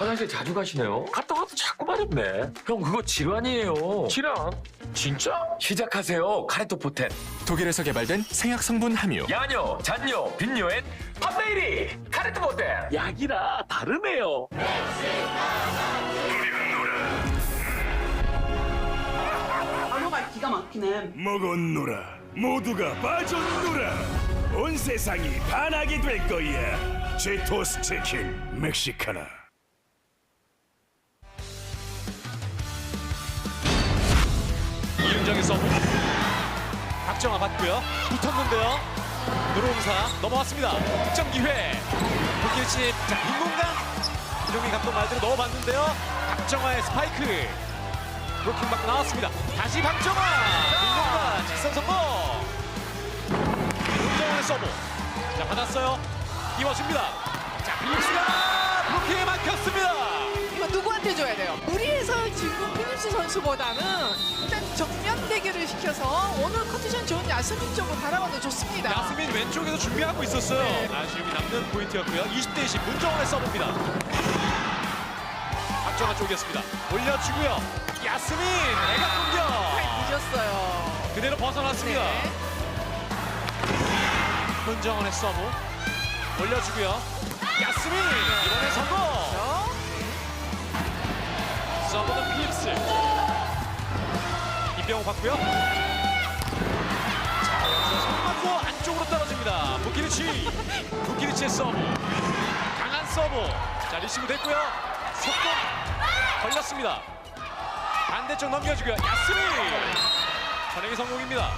화장실 자주 가시네요. 갔다 와도 자꾸 마렵네. 형 그거 질환이에요. 질환? 진짜? 시작하세요. 카레토 포텐. 독일에서 개발된 생약 성분 함유. 야뇨, 잔뇨, 빈뇨엔 판메이리 카레토 포텐. 약이라 다르네요. 단어가 기가 막히네. 먹었노라. 모두가 빠졌노라. 온 세상이 반하게 될 거야. 제토스 치킨 멕시카나. 이윤정의 서브. 박정아 받고요. 붙었는데요. 노롱사 넘어왔습니다. 득점 기회. 독일치 자 빈공간. 이종민 감독 말대로 넣어봤는데요. 박정아의 스파이크. 브로킹 받고 나왔습니다. 다시 박정아. 빈공간 직선 성공. 윤정원의 서브. 자 받았어요. 띄워줍니다. 자 필립스가 브로킹에 막혔습니다. 이거 누구한테 줘야 돼요? 무리해서 지금 필립스 선수보다는 일단 정면 대결을 시켜서 오늘 컨디션 좋은 야스민 쪽으로 바라봐도 좋습니다. 야스민 왼쪽에서 준비하고 있었어요. 네. 아쉬움이 남는 포인트였고요. 20대 20 문정원의 서브입니다. 박정아 쪽이었습니다. 올려주고요. 야스민 애가 공격. 늦었어요. 그대로 벗어났습니다. 네. 문정원의 서브 올려주고요. 야스민 이번에 성공. 그렇죠? 서브는 필립스. 임병호 받고요. 자 여기서 손 맞고 안쪽으로 떨어집니다. 부키리치의 서브. 강한 서브. 자 리시브 됐고요. 속공 걸렸습니다. 반대쪽 넘겨주고요. 야스민 전행이 성공입니다.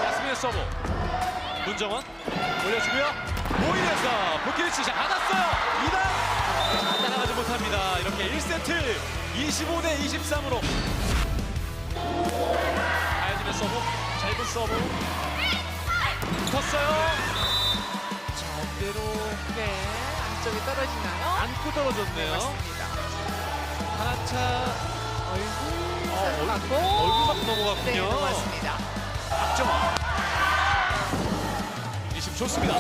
야스민의 서브. 문정원 올려주고요. 모인에서 부키리치 자 받았어요. 2단 따라가지 못합니다. 이렇게 1세트 25대 23으로 아야진의 서브. 짧은 서브 붙었어요. 자, 그대로 네, 안쪽에 떨어지나요? 안고 떨어졌네요. 맞습니다. 하나차 얼굴 맞고 얼굴 맞고 넘어갔군요. 네, 넘어갔습니다. 박정아 리시브 좋습니다.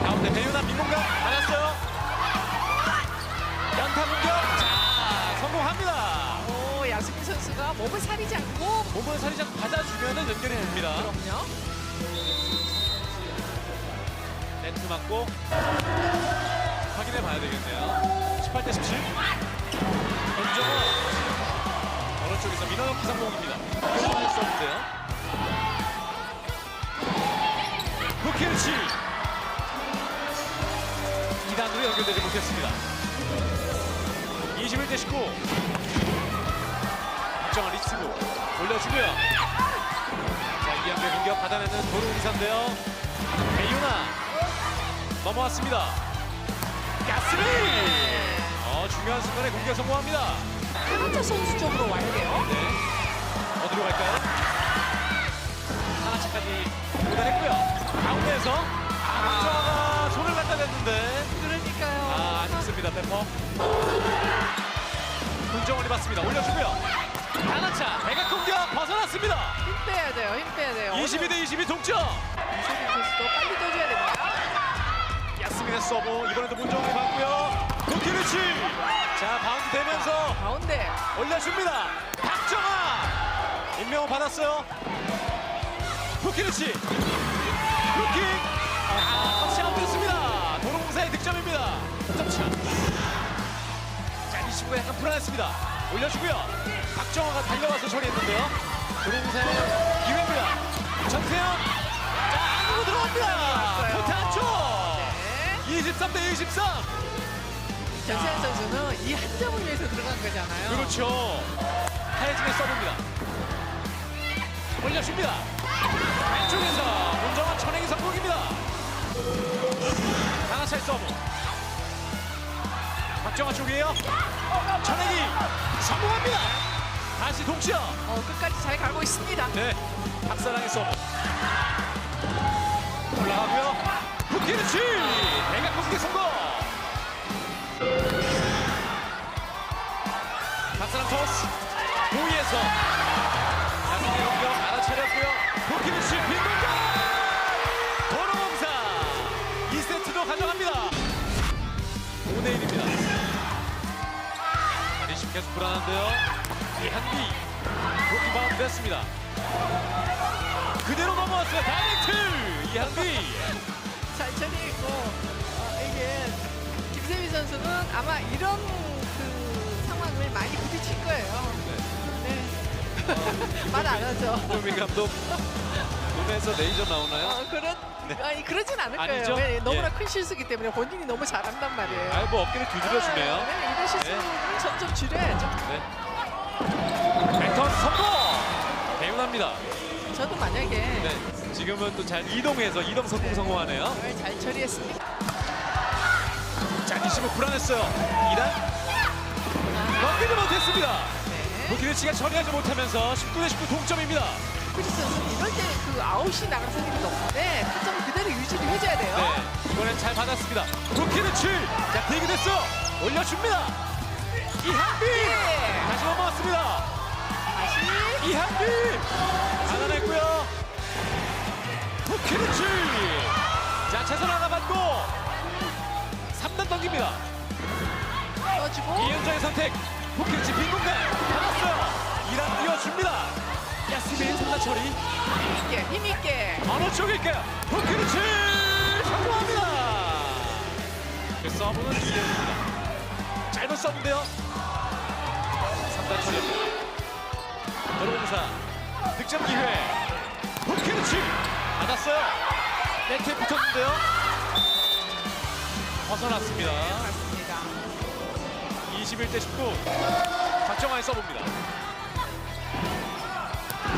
가운데 배윤아 빈공간 받았어요. 연타 공격 자 성공합니다. 오, 야스민 선수가 몸을 사리지 않고 몸을 살짝 받아주면 연결이 됩니다. 그럼요. 네트 맞고 확인해 봐야 되겠네요. 18대 17 권정호 오른쪽에서 민원혁 기상공입니다. 권정호의 서브인데요. 부키르치 2단으로 연결되지 못했습니다. 21대 19 박정환 리시브 올려주고요. 자 이한배 공격 받아내는 도루공사인데요. 배윤아 넘어왔습니다. 야스민 중요한 순간에 공격 성공합니다. 하나차 선수 쪽으로 와야 돼요. 네 어디로 갈까요? 하나차까지 도달했고요. 가운데에서 박정아가 손을 갖다 댔는데 그러니까요. 아쉽습니다. 페퍼 문정원이 받습니다. 올려주고요. 하나차 대각 공격 벗어났습니다. 힘 빼야 돼요. 힘 빼야 돼요. 22대 22 동점. 이세빈 선수도 빨리 떠줘야 됩니다. 야스민의 서브 이번에도 문정원이 받고요. 부키르치 자 바운드 되면서 가운데 올려줍니다. 박정아 임명호 받았어요. 부키르치 루킹 터치 아웃됐습니다. 도로공사의 득점입니다. 득점차 자 리시브가 약간 불안했습니다. 올려주고요. 박정아가 달려와서 처리했는데요. 도로공사의 기회입니다. 전세현 자 안으로 들어갑니다. 포트 안쪽 네. 23대 23 전세현 선수는 이 한 점을 위해서 들어간 거잖아요. 그렇죠. 하예진의 서브입니다. 올려줍니다. 왼쪽에서 문정원 천행이 성공입니다. 하나차의 서브. 박정아 쪽이에요. 천행이 성공합니다. 다시 동점. 끝까지 잘 가고 있습니다. 네, 박사랑의 서브. 올라가고요. 부키르치 대각 공격 성공. 박사랑 토스. 보이에서 야스민의 공격 알아차렸고요. 부키르치 빈공간 도로공사 2세트도 가져갑니다. 5대1입니다. 불안한데요. 이한비 로키 바운드 됐습니다. 그대로 넘어왔어요. 다이렉트 이한비. 잘 처리했고 이게 김세미 선수는 아마 이런 그 상황을 많이 부딪힐 거예요. 네. 말 안 하죠. 이정민 감독 눈에서 레이저 나오나요? 아니 그러진 않을 아니죠? 거예요. 왜, 너무나 예. 큰 실수기 때문에 본인이 너무 잘한단 말이에요. 아이 뭐 어깨를 두드려주네요. 네, 이런 실수는 점점 줄여야죠. 네. 백턴 성공. 개운합니다. 저도 만약에 네. 지금은 또 잘 이동해서 이동 성공 성공하네요. 이걸 잘 처리했습니다. 자, 리시브 불안했어요. 2단 넘기지 못했습니다. 네. 도키네치가 처리하지 못하면서 19대 19 동점입니다. 크리스 선수는 이럴 때 그 아웃이 나갈 생각이 없는데 타점을 그대로 유지를 해줘야 돼요. 네, 이번엔 잘 받았습니다. 도키네치 자 대기됐어. 올려줍니다. 이한비 다시 넘어왔습니다. 다시 이한비 받아냈고요. 도키네치 자 최선 하나 받고 3단 던집니다. 넣어주고 이은정의 선택. 도키네치 빈 공간 받았어요. 2단 띄워줍니다. 야스민 3단 처리. 힘있게 어느 쪽일까요? 도키네치 성공합니다. 그 서브는 이대입니다. 짧은 서브인데요. 3단 처리합니다. 도로공사 득점 기회. 도키네치 받았어요. 네트에 붙었는데요. 벗어났습니다. 맞습니다. 21대 19. 박정환의 서브입니다.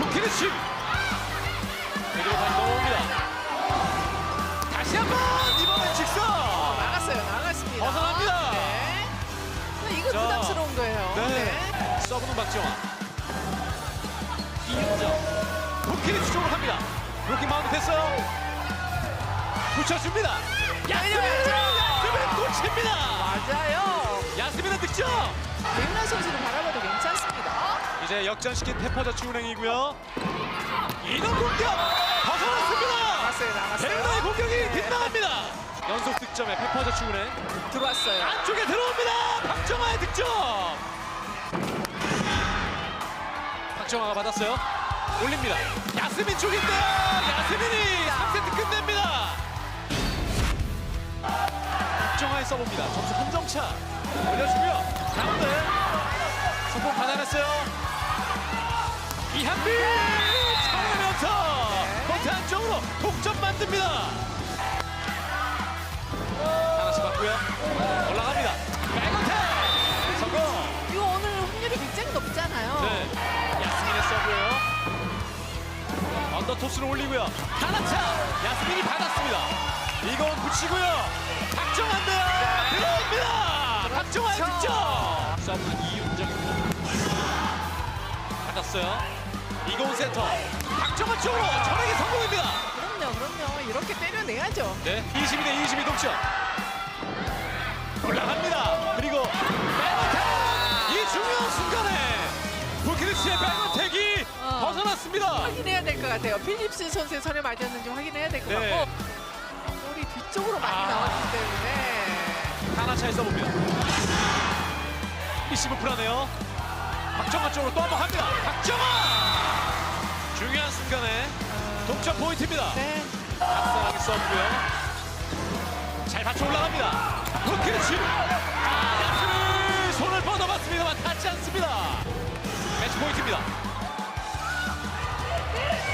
도키네치 그대로 다시 넘어옵니다. 다시 한번 이번엔 직선 나갔습니다. 벗어납니다. 네. 이거 자, 부담스러운 거예요. 네. 서브는 박정환. 이은정. 도키네치 쪽으로 갑니다. 브로킹 마운드 됐어요. 붙여줍니다. 야스민 놓칩니다. 맞아요. 야스민의 득점. 백란 선수를 바라봐도 괜찮습니다. 이제 역전시킨 페퍼저축은행이고요. 이동 공격 벗어났습니다. 나갔어요. 대단의 공격이 빗나갑니다. 연속 득점에 페퍼저축은행 들어왔어요. 안쪽에 들어옵니다. 박정아의 득점. 박정아가 받았어요. 올립니다. 야스민 쪽인데요. 야스민이 3세트 끝냅니다. 박정아의 서브입니다. 점수 한 점 차. 올려주고요. 가운데 성공 받아냈어요. 이한비 차면서 코트 안쪽으로 동점 만듭니다. 하나씩 받고요. 올라갑니다. 백어택 성공. 이거 오늘 확률이 굉장히 높잖아요. 네, 야스민의 서브예요. 언더토스를 올리고요. 하나차 야스민이 받았습니다. 이건 붙이고요. 박정환인데요. 들어옵니다. 박정환의 득점. 서브는 이윤정입니다. 받았어요. 이고은 센터. 박정환 쪽으로 전액이 성공입니다. 그럼요. 이렇게 때려내야죠. 네, 22대 22 동점. 올라갑니다. 그리고 백어택! 이 중요한 순간에 도키네치의 백어택이 벗어났습니다. 확인해야 될 것 같아요. 필립스 선수의 손에 맞았는지 확인해야 될 것 네. 같고 볼이 뒤쪽으로 많이 나왔기 때문에 하나 차에 써봅니다. 리시브 불안해요. 박정환 쪽으로 또 한 번 갑니다. 박정환! 중요한 순간에 동점 포인트입니다. 네. 앞사랑이 써고요. 잘 받쳐 올라갑니다. 도키네치! 야스민 손을 뻗어봤습니다만 닿지 않습니다. 매치 포인트입니다.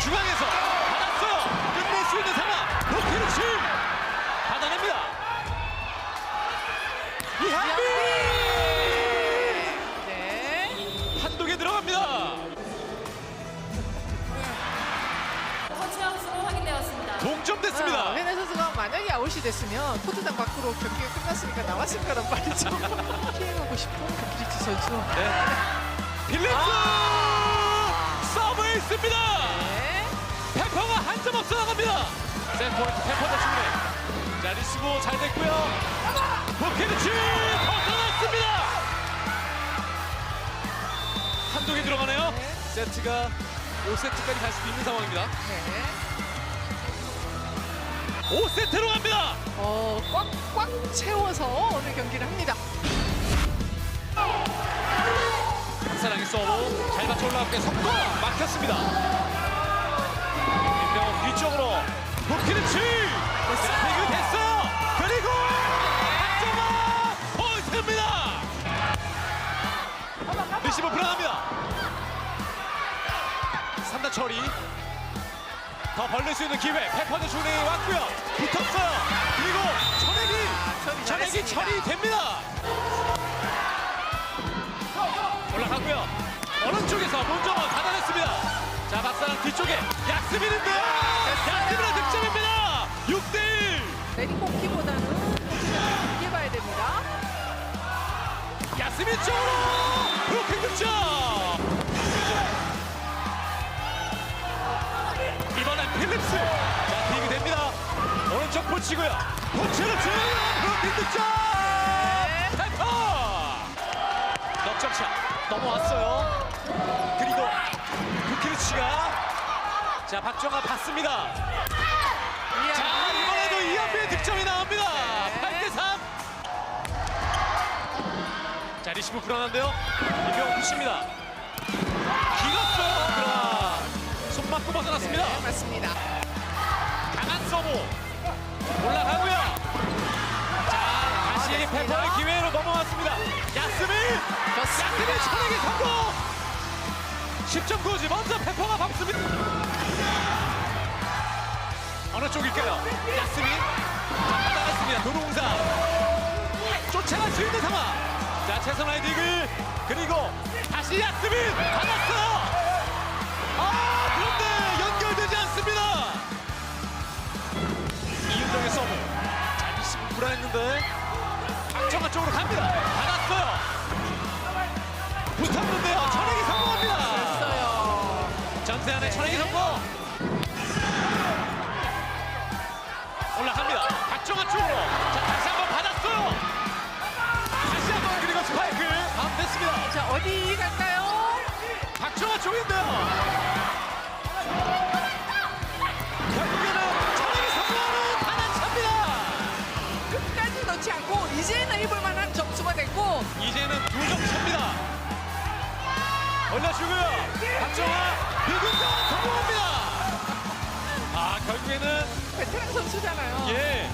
중앙에서 받았어요. 끝낼 수 있는 상황. 도키네치! 받아냅니다. 이한비! 네. 한독에 들어갑니다. 터치아웃으로 확인되었습니다. 동점됐습니다. 회내 선수가 만약에 아웃이 됐으면 코트당 밖으로 경기가 끝났으니까 나왔을 거란 말이죠. 피해가고 싶은 도키네치 선수. 네. 필립스! 서브에 있습니다. 네. 페퍼가 한 점 앞서 나갑니다. 센터포인트 페퍼 대충네. 자, 리시브 잘 됐고요. 도키네치 벗어났습니다. 한독에 들어가네요. 네. 세트가 5세트까지 갈 수도 있는 상황입니다. 네. 5세트로 갑니다. 꽉꽉 채워서 오늘 경기를 합니다. 박사랑의 서브 잘 맞춰 올라갔고 성공 막혔습니다. 임병호 뒤쪽으로 부키르치 대그 됐어요. 그리고 박정아 포인트입니다. 리시브 불안합니다. 3단 처리 더 벌릴 수 있는 기회. 페퍼드 슈링이 왔고요. 붙었어요. 그리고 전액이 처리됩니다. 올라가고요. 오른쪽에서 문정원 받아냈습니다. 자, 박사랑 뒤쪽에 약스민인데요. 약스민의 득점입니다. 6대1. 내리꽂기보다는 길게 봐야 됩니다. 야스민 쪽으로 브로킹 득점. 이번엔 필립스. 자, 디그 됩니다. 오른쪽 붙이고요. 붙이는 중 브로킹 득점. 페퍼. 넉점샷 넘어왔어요. 그리고 부키르치가 자, 박정아 받습니다. 자, 이번에도 이현빈의 득점이 나옵니다. 8대3. 자, 리시브 불안한데요. 이병호 푸십니다. 길었어요. 그러나 손 맞고 벗어났습니다. 네, 맞습니다. 강한 서브 올라가고요. 자, 다시 페퍼의 기회로 넘어왔습니다. 야스민 천에게 성공. 10점 고지 먼저 페퍼가 밟습니다. 어느 쪽일까요? 야스민 받아갔습니다. 도루공사 쫓아갈 수 있는 상황. 자, 최선화의 디글 그리고 다시 야스민 받았어요. 그런데 연결되지 않습니다. 이윤정의 서브. 자, 리시브 불안했는데 박정아 쪽으로 갑니다. 받았어요. 붙었는데요. 천행이 성공합니다. 됐어요. 전세안의 천행이 성공. 올라갑니다. 박정아 쪽으로. 자, 다시 한번 받았어요. 다시 한번 그리고 스파이크. 다음 됐습니다. 자, 어디 갈까요? 박정아 쪽인데요. 결국에는 천행이 성공하는 단안차입니다. 끝까지 놓지 않고 이제는 입을 만한 점수가 됐고 이제는 2점 차입니다. 올려주고요. 박정아 비군전 성공합니다. 결국에는 베테랑 선수잖아요. 예.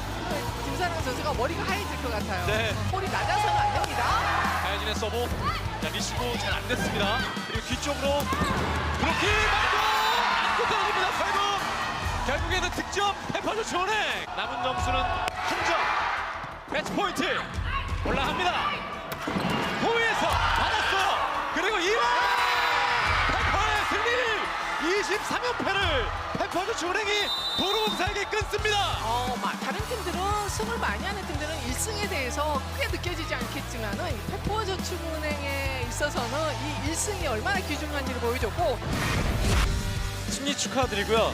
김사랑 선수가 머리가 하얘질 것 같아요. 네. 볼이 낮아서는 안 됩니다. 하여진의 서브. 자, 리시브 잘 안 됐습니다. 그리고 뒤쪽으로 브로킹 맞고 안고 떨어집니다. 결국에는 득점 페퍼즈 초은행. 남은 점수는 한 점. 매치 포인트 올라갑니다. 호위에서 받았어요. 그리고 2번 페퍼의 승리 23연패를 페퍼즈 초은행이 도로공사에게 끊습니다. 다른 팀들은 승을 많이 하는 팀들은 1승에 대해서 크게 느껴지지 않겠지만은 페퍼저축은행에 있어서는 이 1승이 얼마나 귀중한지를 보여줬고 승리 축하드리고요.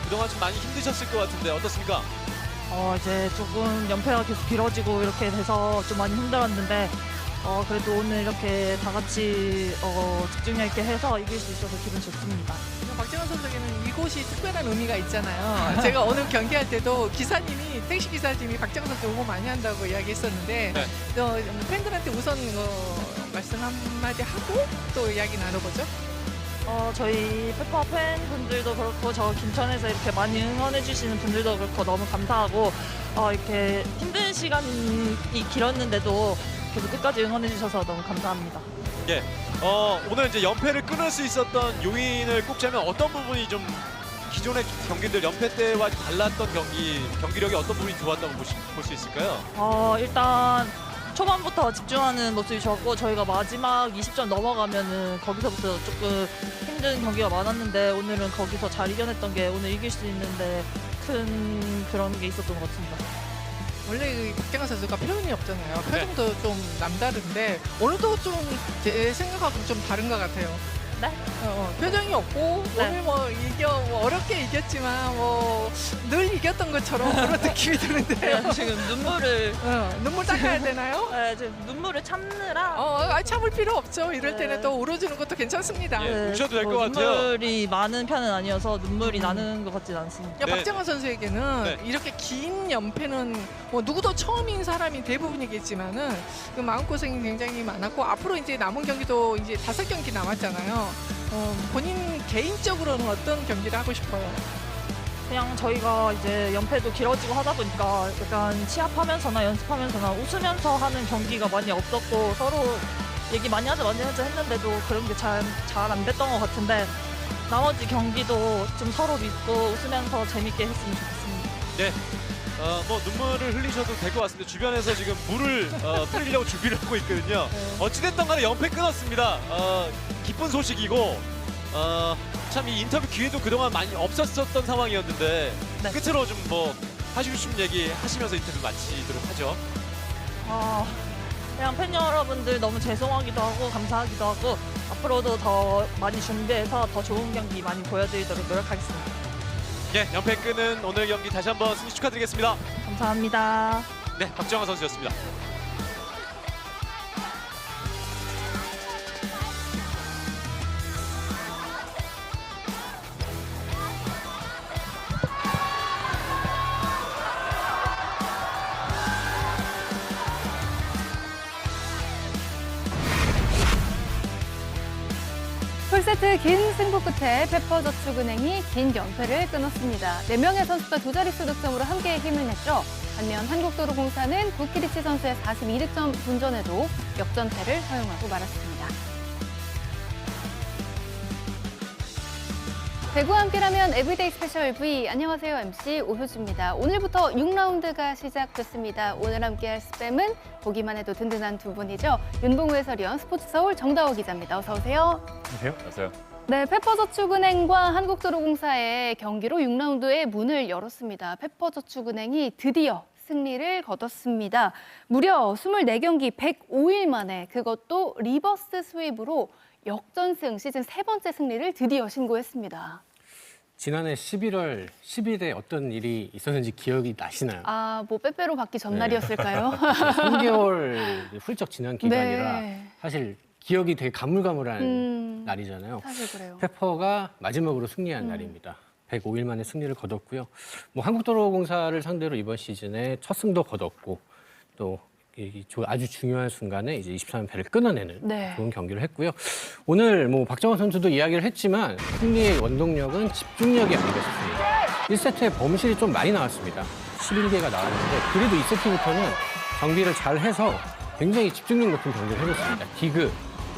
그동안 좀 많이 힘드셨을 것 같은데 어떻습니까? 이제 조금 연패가 계속 길어지고 이렇게 돼서 좀 많이 힘들었는데 그래도 오늘 이렇게 다 같이 집중력 있게 해서 이길 수 있어서 기분 좋습니다. 박정환 선수에게는 이곳이 특별한 의미가 있잖아요. 제가 오늘 경기할 때도 기사님이 택시 기사님이 박정환 선수 응원 많이 한다고 이야기했었는데 네. 팬들한테 우선 말씀 한마디 하고 또 이야기 나눠보죠. 저희 페퍼 팬분들도 그렇고 저 김천에서 이렇게 많이 응원해 주시는 분들도 그렇고 너무 감사하고 이렇게 힘든 시간이 길었는데도 계속 끝까지 응원해 주셔서 너무 감사합니다. 예. 오늘 이제 연패를 끊을 수 있었던 요인을 꼽자면 어떤 부분이 좀 기존의 경기들 연패 때와 달랐던 경기력이 어떤 부분이 좋았다고 볼 수 있을까요? 일단 초반부터 집중하는 모습이 좋았고 저희가 마지막 20점 넘어가면은 거기서부터 조금 힘든 경기가 많았는데 오늘은 거기서 잘 이겨냈던 게 오늘 이길 수 있는데 큰 그런 게 있었던 것 같습니다. 원래 박정환 선수가 표현이 없잖아요. 표정도 좀 남다른데 오늘도 좀 제 생각하고 좀 다른 것 같아요. 네? 표정이 없고 네. 오늘 뭐 어렵게 이겼지만 뭐 늘 이겼던 것처럼 그런 느낌이 드는데요. 제가 지금 눈물을 눈물 닦아야 되나요? 네, 지금 눈물을 참느라 참을 필요 없죠. 이럴 때는 네. 또 울어주는 것도 괜찮습니다. 예. 우셔도 될것 같아요. 눈물이 많은 편은 아니어서 눈물이 나는 것 같진 않습니다. 네. 박정환 선수에게는 네. 이렇게 긴 연패는 뭐 누구도 처음인 사람이 대부분이겠지만은 그 마음고생이 굉장히 많았고 앞으로 이제 남은 경기도 이제 5경기 남았잖아요. 본인 개인적으로는 어떤 경기를 하고 싶어요? 그냥 저희가 이제 연패도 길어지고 하다 보니까 약간 시합하면서나 연습하면서나 웃으면서 하는 경기가 많이 없었고 서로 얘기 많이 하자 했는데도 그런 게 잘 안 됐던 것 같은데 나머지 경기도 좀 서로 믿고 웃으면서 재밌게 했으면 좋겠습니다. 네. 뭐 눈물을 흘리셔도 될 것 같습니다. 주변에서 지금 물을 뿌리려고 준비를 하고 있거든요. 어찌됐든 간에 연패 끊었습니다. 기쁜 소식이고 참 이 인터뷰 기회도 그동안 많이 없었던 상황이었는데 네. 끝으로 좀 뭐 하시고 싶은 얘기 하시면서 인터뷰 마치도록 하죠. 그냥 팬 여러분들 너무 죄송하기도 하고 감사하기도 하고 앞으로도 더 많이 준비해서 더 좋은 경기 많이 보여드리도록 노력하겠습니다. 예, 연패 끄는 오늘 경기 다시 한번 승리 축하드리겠습니다. 감사합니다. 네, 박정환 선수였습니다. 풀세트 긴 승부 끝에 페퍼저축은행이 긴 연패를 끊었습니다. 4명의 선수가 두 자릿수 득점으로 함께 힘을 냈죠. 반면 한국도로공사는 구키리치 선수의 42득점 분전에도 역전패를 허용하고 말았습니다. 배구와 함께라면 에브리데이 스페셜 V. 안녕하세요. MC 오효주입니다. 오늘부터 6라운드가 시작됐습니다. 오늘 함께할 스팸은 보기만 해도 든든한 두 분이죠. 윤봉우 해설위원, 스포츠서울 정다호 기자입니다. 어서 오세요. 안녕하세요. 네, 페퍼저축은행과 한국도로공사의 경기로 6라운드의 문을 열었습니다. 페퍼저축은행이 드디어 승리를 거뒀습니다. 무려 24경기 105일 만에 그것도 리버스 스윕으로 역전승 시즌 3번째 승리를 드디어 신고했습니다. 지난해 11월 10일에 어떤 일이 있었는지 기억이 나시나요? 뭐 빼빼로 받기 전날이었을까요? 3개월 훌쩍 지난 기간이라 네. 사실 기억이 되게 가물가물한 날이잖아요. 사실 그래요. 페퍼가 마지막으로 승리한 날입니다. 105일 만에 승리를 거뒀고요. 뭐 한국도로공사를 상대로 이번 시즌에 첫 승도 거뒀고 또 아주 중요한 순간에 이제 23연패를 끊어내는 네. 좋은 경기를 했고요. 오늘 뭐 박정환 선수도 이야기를 했지만 승리의 원동력은 집중력이 아니겠습니까? 1세트에 범실이 좀 많이 나왔습니다. 11개가 나왔는데 그래도 2세트부터는 정비를 잘 해서 굉장히 집중력 높은 경기를 해줬습니다. 디그,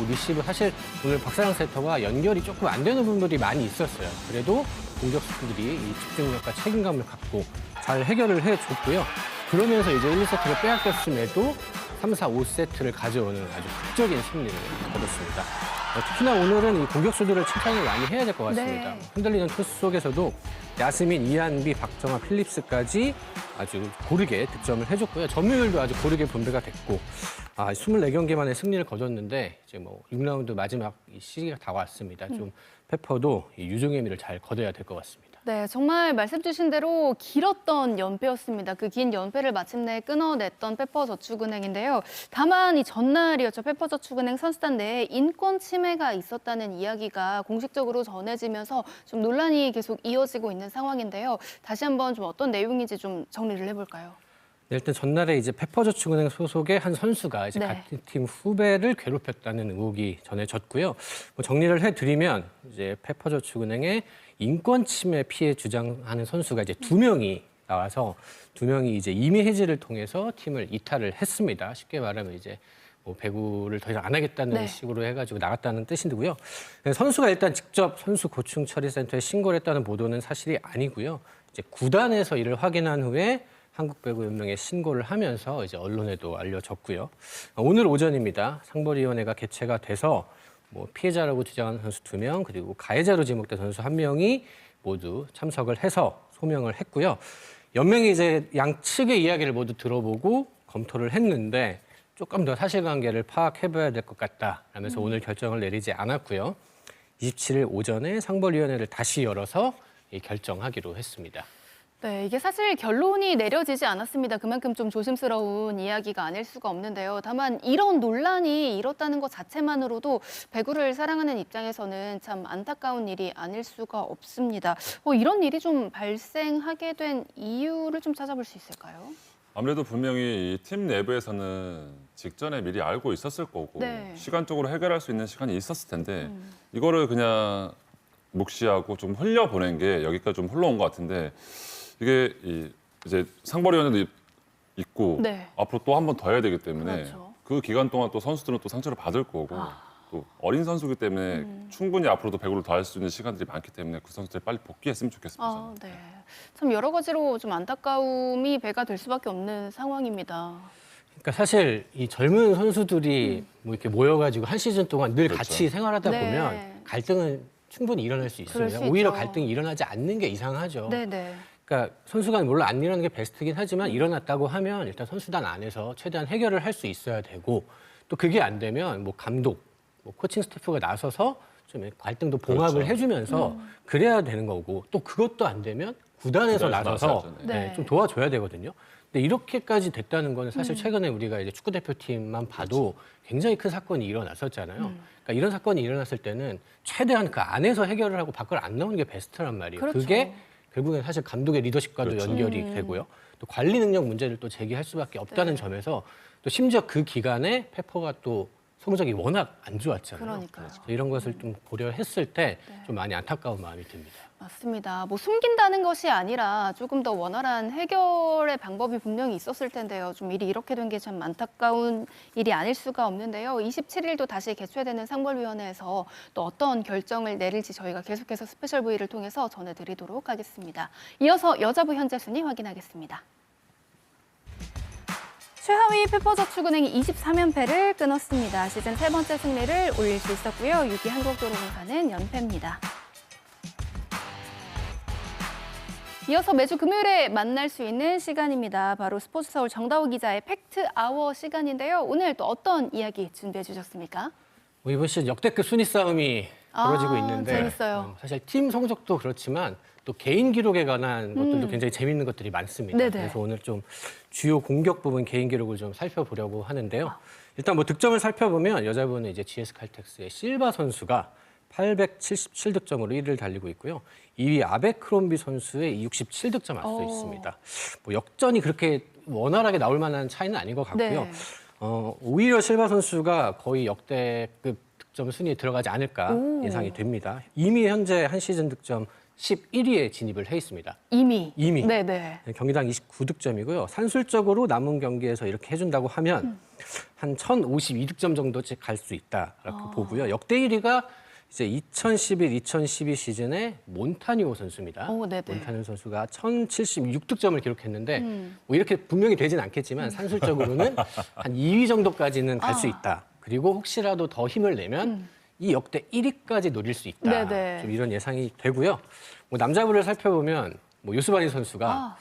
리시브 사실 오늘 박사랑 세터가 연결이 조금 안 되는 부분들이 많이 있었어요. 그래도 공격수들이 이 집중력과 책임감을 갖고 잘 해결을 해줬고요. 그러면서 이제 1, 2세트를 빼앗겼음에도 3, 4, 5세트를 가져오는 아주 극적인 승리를 거뒀습니다. 특히나 오늘은 이 공격수들을 칭찬을 많이 해야 될 것 같습니다. 네. 흔들리는 토스 속에서도 야스민, 이한비, 박정아, 필립스까지 아주 고르게 득점을 해줬고요. 점유율도 아주 고르게 분배가 됐고 24경기 만에 승리를 거뒀는데 이제 뭐 6라운드 마지막 이 시기가 다 왔습니다. 좀 페퍼도 이 유종의 미를 잘 거둬야 될 것 같습니다. 네, 정말 말씀 주신 대로 길었던 연패였습니다. 그 긴 연패를 마침내 끊어냈던 페퍼저축은행인데요. 다만 이 전날이었죠. 페퍼저축은행 선수단 내에 인권 침해가 있었다는 이야기가 공식적으로 전해지면서 좀 논란이 계속 이어지고 있는 상황인데요. 다시 한번 좀 어떤 내용인지 좀 정리를 해볼까요? 네, 일단 전날에 이제 페퍼저축은행 소속의 한 선수가 이제 네. 같은 팀 후배를 괴롭혔다는 의혹이 전해졌고요. 뭐 정리를 해드리면 이제 페퍼저축은행의 인권 침해 피해 주장하는 선수가 이제 2명이 나와서 2명이 이제 임의 해지를 통해서 팀을 이탈을 했습니다. 쉽게 말하면 이제 뭐 배구를 더 이상 안 하겠다는 네. 식으로 해가지고 나갔다는 뜻인데요. 선수가 일단 직접 선수 고충 처리센터에 신고를 했다는 보도는 사실이 아니고요. 이제 구단에서 이를 확인한 후에 한국배구연맹에 신고를 하면서 이제 언론에도 알려졌고요. 오늘 오전입니다. 상벌위원회가 개최가 돼서 뭐 피해자라고 주장하는 선수 2명 그리고 가해자로 지목된 선수 1명이 모두 참석을 해서 소명을 했고요. 연맹이 이제 양측의 이야기를 모두 들어보고 검토를 했는데 조금 더 사실관계를 파악해봐야 될 것 같다라면서 오늘 결정을 내리지 않았고요. 27일 오전에 상벌위원회를 다시 열어서 결정하기로 했습니다. 네, 이게 사실 결론이 내려지지 않았습니다. 그만큼 좀 조심스러운 이야기가 아닐 수가 없는데요. 다만 이런 논란이 일었다는 것 자체만으로도 배구를 사랑하는 입장에서는 참 안타까운 일이 아닐 수가 없습니다. 이런 일이 좀 발생하게 된 이유를 좀 찾아볼 수 있을까요? 아무래도 분명히 이 팀 내부에서는 직전에 미리 알고 있었을 거고 네. 시간적으로 해결할 수 있는 시간이 있었을 텐데 이거를 그냥 묵시하고 좀 흘려보낸 게 여기까지 좀 흘러온 것 같은데 이게 이제 상벌위원회도 있고 네. 앞으로 또 한 번 더 해야 되기 때문에 그렇죠. 그 기간 동안 또 선수들은 또 상처를 받을 거고 또 어린 선수이기 때문에 충분히 앞으로도 배구를 더 할 수 있는 시간들이 많기 때문에 그 선수들이 빨리 복귀했으면 좋겠습니다. 네. 참 여러 가지로 좀 안타까움이 배가 될 수밖에 없는 상황입니다. 그러니까 사실 이 젊은 선수들이 뭐 이렇게 모여가지고 한 시즌 동안 늘 그렇죠. 같이 생활하다 네. 보면 갈등은 충분히 일어날 수 그럴 있습니다. 수 오히려 있죠. 갈등이 일어나지 않는 게 이상하죠. 네네. 그러니까 선수간 물론 안 일어나는 게 베스트긴 하지만 일어났다고 하면 일단 선수단 안에서 최대한 해결을 할 수 있어야 되고 또 그게 안 되면 뭐 감독, 뭐 코칭 스태프가 나서서 좀 갈등도 봉합을 그렇죠. 해주면서 그래야 되는 거고 또 그것도 안 되면 구단에서 나서서 나서야죠. 네. 좀 도와줘야 되거든요. 근데 이렇게까지 됐다는 거는 사실 최근에 우리가 이제 축구 대표팀만 봐도 굉장히 큰 사건이 일어났었잖아요. 그러니까 이런 사건이 일어났을 때는 최대한 그 안에서 해결을 하고 밖을 안 나오는 게 베스트란 말이에요. 그렇죠. 그게 결국엔 사실 감독의 리더십과도 그렇죠. 연결이 되고요. 또 관리 능력 문제를 또 제기할 수밖에 없다는 점에서 또 심지어 그 기간에 페퍼가 또 성적이 워낙 안 좋았잖아요. 그러니까요. 그래서 이런 것을 좀 고려했을 때 좀 많이 안타까운 마음이 듭니다. 맞습니다. 뭐 숨긴다는 것이 아니라 조금 더 원활한 해결의 방법이 분명히 있었을 텐데요. 좀 일이 이렇게 된 게 참 안타까운 일이 아닐 수가 없는데요. 27일도 다시 개최되는 상벌위원회에서 또 어떤 결정을 내릴지 저희가 계속해서 스페셜 V를 통해서 전해드리도록 하겠습니다. 이어서 여자부 현재 순위 확인하겠습니다. 최하위 페퍼저축은행이 23연패를 끊었습니다. 시즌 세 번째 승리를 올릴 수 있었고요. 6위 한국도로공사는 연패입니다. 이어서 매주 금요일에 만날 수 있는 시간입니다. 바로 스포츠서울 정다우 기자의 팩트아워 시간인데요. 오늘 또 어떤 이야기 준비해 주셨습니까? 이번 시즌 역대급 순위 싸움이 벌어지고 있는데 재밌어요. 사실 팀 성적도 그렇지만 또 개인 기록에 관한 것들도 굉장히 재밌는 것들이 많습니다. 네네. 그래서 오늘 좀 주요 공격 부분 개인 기록을 좀 살펴보려고 하는데요. 일단 뭐 득점을 살펴보면 여자분은 이제 GS 칼텍스의 실바 선수가 877득점으로 1위를 달리고 있고요. 2위 아베크롬비 선수의 67득점 앞서 있습니다. 뭐 역전이 그렇게 원활하게 나올 만한 차이는 아닌 것 같고요. 네. 오히려 실바 선수가 거의 역대급 득점 순위에 들어가지 않을까 예상이 됩니다. 이미 현재 한 시즌 득점 11위에 진입을 해 있습니다. 이미. 이미. 네네. 경기당 29득점이고요. 산술적으로 남은 경기에서 이렇게 해준다고 하면 한 1052득점 정도씩 갈 수 있다라고 보고요. 역대 1위가 이제 2011-2012 시즌에 몬타니오 선수입니다. 네네. 몬타니오 선수가 1076득점을 기록했는데 뭐 이렇게 분명히 되진 않겠지만 산술적으로는 한 2위 정도까지는 갈 수 있다. 그리고 혹시라도 더 힘을 내면 이 역대 1위까지 노릴 수 있다. 네네. 좀 이런 예상이 되고요. 뭐 남자부를 살펴보면 뭐 요스바니 선수가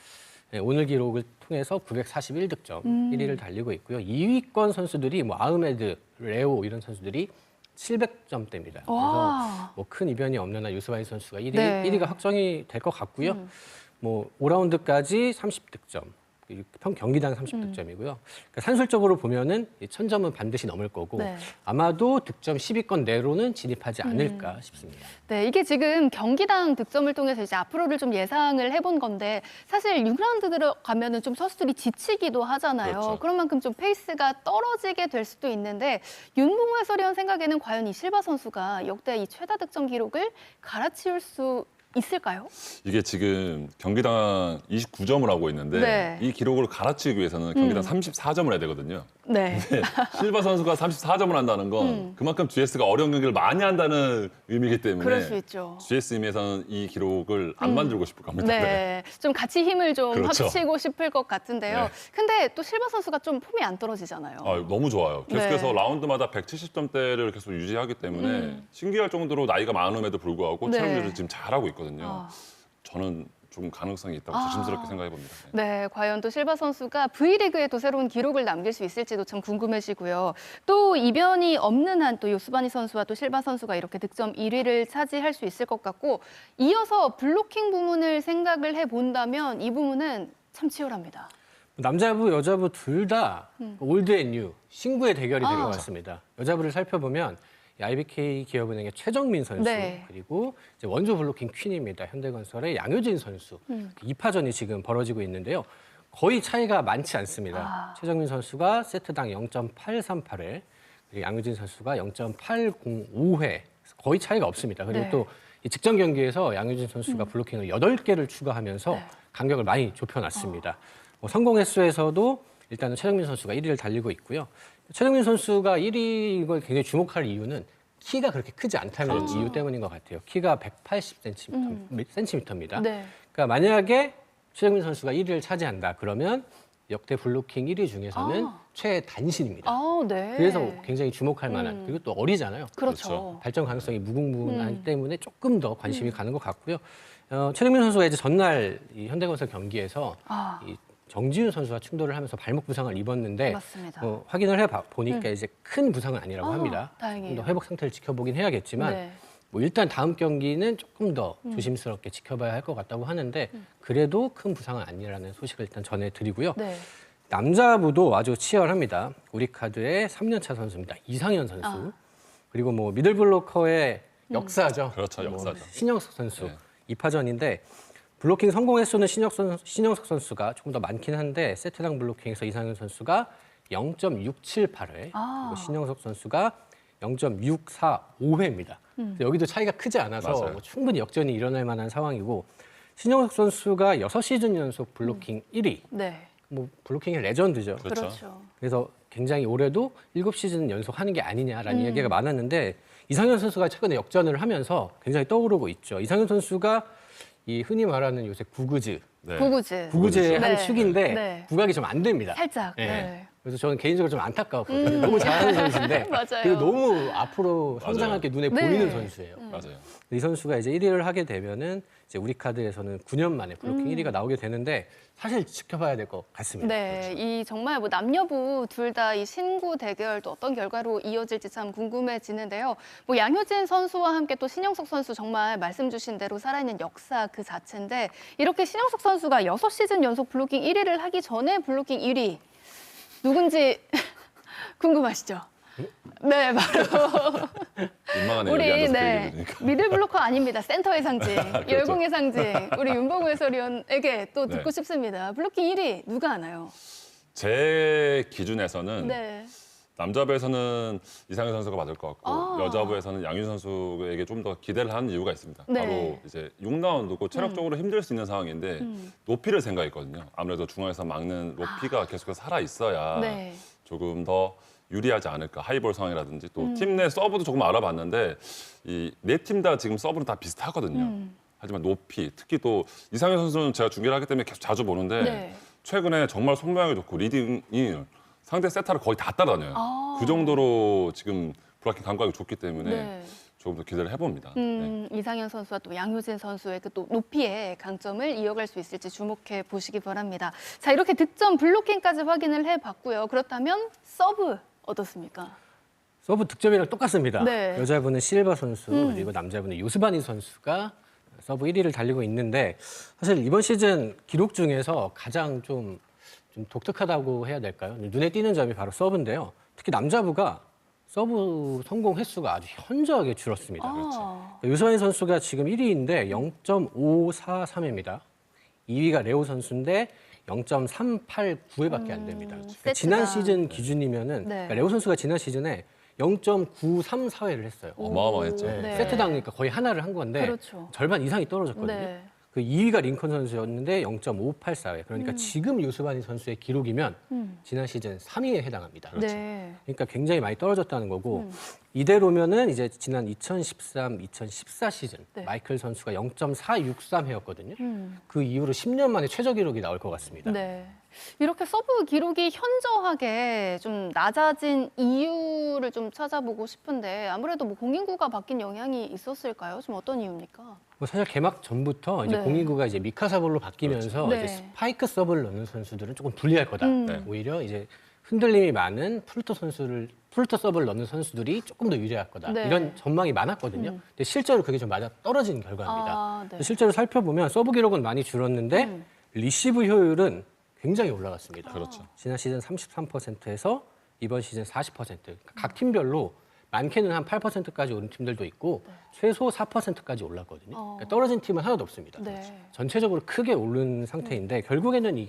오늘 기록을 통해서 941득점 1위를 달리고 있고요. 2위권 선수들이 뭐 아흐메드, 레오 이런 선수들이 700점대입니다. 그래서 뭐 큰 이변이 없는 한 유스바니 선수가 1위가 확정이 될 것 같고요. 뭐 5라운드까지 30득점, 경기당 30득점이고요. 그러니까 산술적으로 보면은 1000점은 반드시 넘을 거고 네. 아마도 득점 10위권 내로는 진입하지 않을까 싶습니다. 네, 이게 지금 경기당 득점을 통해서 이제 앞으로를 좀 예상을 해본 건데 사실 6라운드 들어가면은 좀 선수들이 지치기도 하잖아요. 그렇죠. 그런 만큼 좀 페이스가 떨어지게 될 수도 있는데 윤봉호 해설위원 생각에는 과연 이 실바 선수가 역대 이 최다 득점 기록을 갈아치울 수 있을까요? 이게 지금 경기당 29점을 하고 있는데 네. 이 기록을 갈아치기 위해서는 경기당 34점을 해야 되거든요. 네. 실바 선수가 34점을 한다는 건 그만큼 GS가 어려운 경기를 많이 한다는 의미이기 때문에 그럴 수 있죠. GS 임에서는 이 기록을 안 만들고 싶을 겁니다. 네, 좀 같이 힘을 좀 그렇죠. 합치고 싶을 것 같은데요. 네. 근데 또 실바 선수가 좀 폼이 안 떨어지잖아요. 너무 좋아요. 계속해서 네. 라운드마다 170점대를 계속 유지하기 때문에 신기할 정도로 나이가 많음에도 불구하고 네. 체력 유지를 지금 잘하고 있거든요. 저는 좀 가능성이 있다고 조심스럽게 생각해 봅니다. 네, 과연 또 실바 선수가 V리그에도 새로운 기록을 남길 수 있을지도 참 궁금해지고요. 또 이변이 없는 한 또 요스바니 선수와 또 실바 선수가 이렇게 득점 1위를 차지할 수 있을 것 같고, 이어서 블로킹 부문을 생각을 해본다면 이 부문은 참 치열합니다. 남자부, 여자부 둘 다 올드 앤 뉴, 신구의 대결이 될 것 같습니다. 여자부를 살펴보면 IBK 기업은행의 최정민 선수, 네. 그리고 이제 원조 블로킹 퀸입니다. 현대건설의 양효진 선수. 2파전이 지금 벌어지고 있는데요. 거의 차이가 많지 않습니다. 최정민 선수가 세트당 0.838회, 그리고 양효진 선수가 0.805회. 거의 차이가 없습니다. 그리고 네. 또 이 직전 경기에서 양효진 선수가 블로킹을 8개를 추가하면서 간격을 많이 좁혀놨습니다. 성공 횟수에서도 일단은 최정민 선수가 1위를 달리고 있고요. 최정민 선수가 1위 이걸 굉장히 주목할 이유는 키가 그렇게 크지 않다는 이유 때문인 것 같아요. 키가 180cm입니다. 네. 그러니까 만약에 최정민 선수가 1위를 차지한다 그러면 역대 블로킹 1위 중에서는 최단신입니다. 네. 그래서 굉장히 주목할 만한, 그리고 또 어리잖아요. 그렇죠. 발전 가능성이 무궁무진하기 때문에 조금 더 관심이 가는 것 같고요. 최정민 선수가 이제 전날 이 현대건설 경기에서 이 정지훈 선수와 충돌을 하면서 발목 부상을 입었는데 맞습니다. 확인을 해보니까 이제 큰 부상은 아니라고 합니다. 다행이에요. 좀 더 회복 상태를 지켜보긴 해야겠지만 네. 뭐 일단 다음 경기는 조금 더 조심스럽게 지켜봐야 할 것 같다고 하는데 그래도 큰 부상은 아니라는 소식을 일단 전해드리고요. 네. 남자부도 아주 치열합니다. 우리카드의 3년차 선수입니다. 이상현 선수. 그리고 뭐 미들블로커의 역사죠. 그렇죠, 뭐 역사죠. 신영석 선수. 네. 2파전인데 블로킹 성공 횟수는 신영석 선수가 조금 더 많긴 한데 세트당 블로킹에서 이상현 선수가 0.678회, 그리고 신영석 선수가 0.645회입니다. 여기도 차이가 크지 않아서 맞아요. 뭐 충분히 역전이 일어날 만한 상황이고, 신영석 선수가 6시즌 연속 블로킹 1위. 네. 뭐 블로킹의 레전드죠. 그렇죠. 그렇죠. 그래서 굉장히 올해도 7시즌 연속하는 게 아니냐라는 얘기가 많았는데 이상현 선수가 최근에 역전을 하면서 굉장히 떠오르고 있죠. 이상현 선수가 이 흔히 말하는 요새 구그즈, 네. 구그즈의 한 네. 축인데 네. 부각이 좀 안 됩니다. 살짝. 네. 네. 그래서 저는 개인적으로 좀 안타까웠거든요. 너무 잘하는 선수인데 맞아요. 그리고 너무 앞으로 성장할 게 눈에 네. 보이는 선수예요. 맞아요. 이 선수가 이제 1위를 하게 되면은 이제 우리 카드에서는 9년 만에 블로킹 1위가 나오게 되는데 사실 지켜봐야 될 것 같습니다. 네, 이 정말 뭐 남녀부 둘 다 이 신구 대결 또 어떤 결과로 이어질지 참 궁금해지는데요. 뭐 양효진 선수와 함께 또 신영석 선수 정말 말씀 주신 대로 살아있는 역사 그 자체인데, 이렇게 신영석 선수가 6시즌 연속 블로킹 1위를 하기 전에 블로킹 1위 누군지 궁금하시죠? 네, 바로 민망한 우리 여기 앉아서 네, 얘기 들으니까. 미들블로커 아닙니다. 센터의 상징, 그렇죠. 열공의 상징. 우리 윤보구 해설위원에게 또 듣고 네. 싶습니다. 블로킹 1위 누가 하나요? 제 기준에서는 네. 남자부에서는 이상현 선수가 맞을 것 같고 여자부에서는 양윤 선수에게 좀 더 기대를 하는 이유가 있습니다. 네. 바로 이제 6라운드고 체력적으로 힘들 수 있는 상황인데 높이를 생각했거든요. 아무래도 중앙에서 막는 높이가 계속해서 살아 있어야 네. 조금 더 유리하지 않을까. 하이볼 상황이라든지 또 팀 내 서브도 조금 알아봤는데 이 네 팀 다 지금 서브는 다 비슷하거든요. 하지만 높이, 특히 또 이상현 선수는 제가 중계를 하기 때문에 계속 자주 보는데 네. 최근에 정말 손모양이 좋고 리딩이 상대 세타를 거의 다 따라다녀요. 그 정도로 지금 브라킹 감각이 좋기 때문에 네. 조금 더 기대를 해봅니다. 네. 이상현 선수와 또 양효진 선수의 그 또 높이의 강점을 이어갈 수 있을지 주목해 보시기 바랍니다. 자, 이렇게 득점 블로킹까지 확인을 해봤고요. 그렇다면 서브 어떻습니까? 서브 득점이랑 똑같습니다. 네. 여자분은 실바 선수, 그리고 남자분은 요스바니 선수가 서브 1위를 달리고 있는데 사실 이번 시즌 기록 중에서 가장 좀 독특하다고 해야 될까요? 눈에 띄는 점이 바로 서브인데요. 특히 남자부가 서브 성공 횟수가 아주 현저하게 줄었습니다. 요스바니 선수가 지금 1위인데 0.543회입니다. 2위가 레오 선수인데 0.389회밖에 안 됩니다. 그러니까 지난 시즌 기준이면은 네. 그러니까 레오 선수가 지난 시즌에 0.934회를 했어요. 어마어마했죠. 네. 세트당 그러니까 거의 하나를 한 건데 그렇죠. 절반 이상이 떨어졌거든요. 네. 그 2위가 링컨 선수였는데 0.584회. 그러니까 지금 요스바니 선수의 기록이면 지난 시즌 3위에 해당합니다. 네. 그러니까 굉장히 많이 떨어졌다는 거고 이대로면은 이제 지난 2013, 2014 시즌 네. 마이클 선수가 0.463 해였거든요. 그 이후로 10년 만에 최저 기록이 나올 것 같습니다. 네. 이렇게 서브 기록이 현저하게 좀 낮아진 이유를 좀 찾아보고 싶은데 아무래도 뭐 공인구가 바뀐 영향이 있었을까요? 좀 어떤 이유입니까? 뭐 사실 개막 전부터 이제 네. 공인구가 이제 미카사볼로 바뀌면서 그렇죠. 이제 네. 스파이크 서브를 넣는 선수들은 조금 불리할 거다. 네. 오히려 이제 흔들림이 많은 풀터 서브를 넣는 선수들이 조금 더 유리할 거다. 네. 이런 전망이 많았거든요. 근데 실제로 그게 좀 맞아 떨어진 결과입니다. 아, 네. 실제로 살펴보면 서브 기록은 많이 줄었는데 리시브 효율은 굉장히 올라갔습니다. 그렇죠. 지난 시즌 33%에서 이번 시즌 40%. 각 팀별로 많게는 한 8%까지 오른 팀들도 있고 최소 4%까지 올랐거든요. 그러니까 떨어진 팀은 하나도 없습니다. 네. 전체적으로 크게 오른 상태인데 결국에는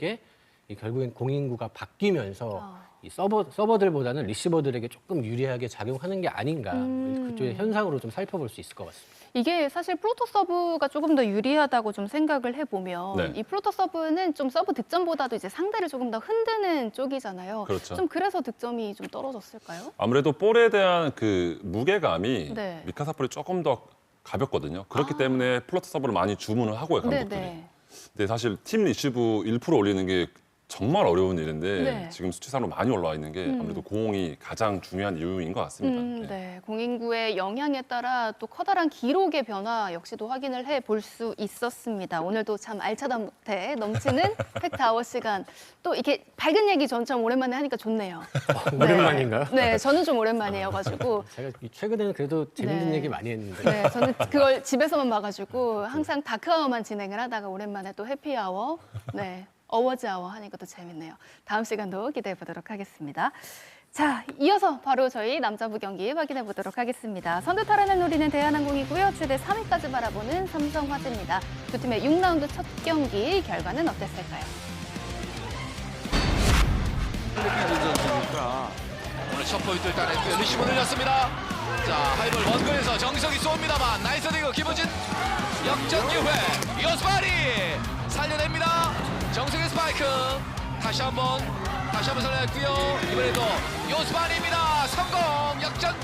결국엔 공인구가 바뀌면서 이 서버들보다는 리시버들에게 조금 유리하게 작용하는 게 아닌가 그쪽의 현상으로 좀 살펴볼 수 있을 것 같습니다. 이게 사실 플로터 서브가 조금 더 유리하다고 좀 생각을 해보면 네. 이 플로터 서브는 좀 서브 득점보다도 이제 상대를 조금 더 흔드는 쪽이잖아요. 그렇죠. 좀 그래서 득점이 좀 떨어졌을까요? 아무래도 볼에 대한 그 무게감이 네. 미카사볼이 조금 더 가볍거든요. 그렇기 때문에 플로터 서브를 많이 주문을 하고요, 감독들이. 네네. 근데 사실 팀 리시브 1% 올리는 게 정말 어려운 일인데 네. 지금 수치상으로 많이 올라와 있는 게 아무래도 공이 가장 중요한 이유인 것 같습니다. 네. 공인구의 영향에 따라 또 커다란 기록의 변화 역시도 확인을 해볼 수 있었습니다. 오늘도 참 알차다 못해 넘치는 팩트아워 시간. 또 이렇게 밝은 얘기 전처럼 오랜만에 하니까 좋네요. 오랜만인가요? 네, 저는 좀 오랜만이어가지고. 제가 최근에는 그래도 재밌는 네. 얘기 많이 했는데 네, 저는 그걸 집에서만 봐가지고 항상 다크아워만 진행을 하다가 오랜만에 또 해피아워, 네, 어워즈아워 하니까 또 재밌네요. 다음 시간도 기대해 보도록 하겠습니다. 자, 이어서 바로 저희 남자부 경기 확인해 보도록 하겠습니다. 선두 탈환을 노리는 대한항공이고요. 최대 3위까지 바라보는 삼성화재입니다. 두 팀의 6라운드 첫 경기 결과는 어땠을까요? 오늘 첫 포인트를 따냈고요. 리시브 늘렸습니다. 자, 하이볼 원거리에서 정석이 쏩니다만 나이스 디그 김우진 역전 기회 요스바리 살려냅니다. 정석의 스파이크 다시 한번 살려냈고요. 이번에도 요스바리입니다. 성공 역전.